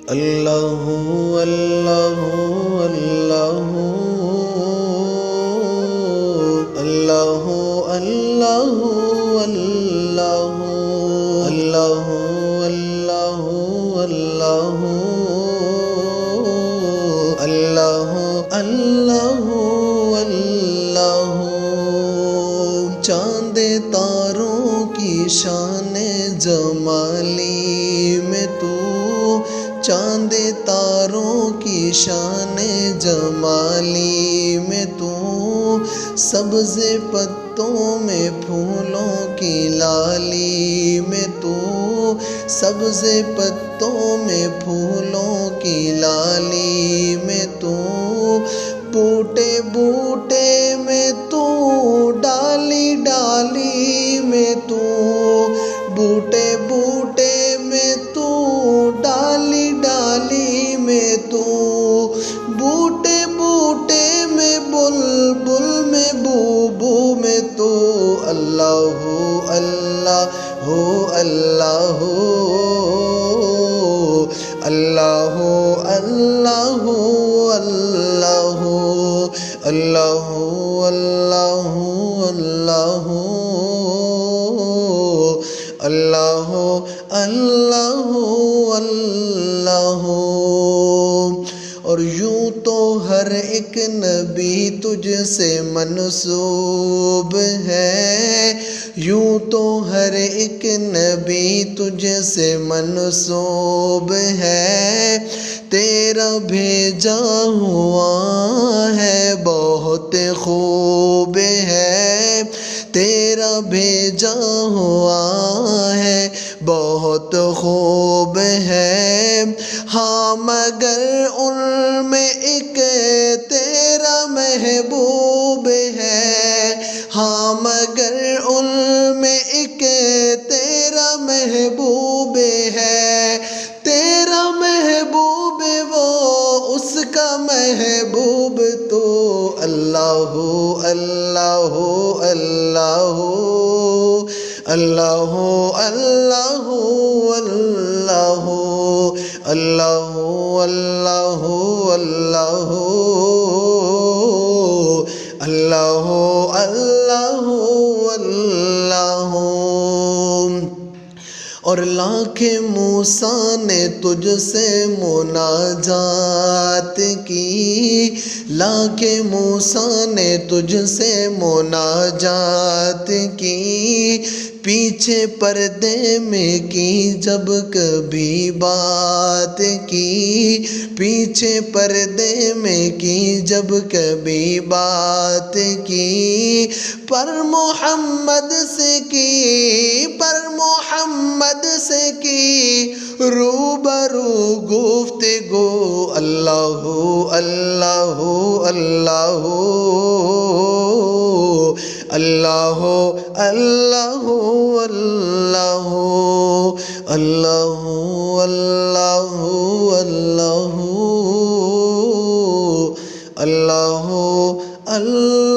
اللہ اللہ اللہ اللہ اللہ اللہ اللہ اللہ اللہ اللہ اللہ چاند تاروں کی شان جمالی میں تو، چاند تاروں کی شان جمالی میں تو، سبز پتوں میں پھولوں کی لالی میں تو، سبز پتوں میں پھولوں کی لالی میں تو، بوٹے بوٹے میں تو، ڈالی ڈالی میں تو، بوٹے بوٹے میں تو، ڈالی ڈالی میں تو، بوٹے بوٹے میں بلبل میں بوبو میں تو، اللہ اللہ ہو اللہ اللہ اللہ اللہ اللہ اللہ اللہ اللہ اللہ۔ اور یوں تو ہر ایک نبی تجھ سے منسوب ہے، یوں تو ہر ایک نبی تجھ سے منسوب ہے، تیرا بھیجا ہوا ہے بہت خوب ہے، تیرا بھیجا ہوا ہے بہت خوب ہے، ہاں مگر ان میں ایک تیرا محبوب ہے، ہاں مگر ان میں ایک تیرا محبوب ہے، تیرا محبوب وہ اس کا محبوب تو، اللہ اللہ اللہ اللہ اللہ اللہ اللہ اللہ اللہ اللہ اللہ۔ اور لاکھ موسیٰ نے تجھ سے مناجات کی، لاکھ موسیٰ نے تجھ سے مناجات کی، پیچھے پردے میں کی جب کبھی بات کی، پیچھے پردے میں کی جب کبھی بات کی، پر محمد سے کی، پر محمد سے کی روبرو گفتگو، اللہ اللہ اللہ اللہ اللہ اللہ اللہ اللہ اللہ اللہ اللہ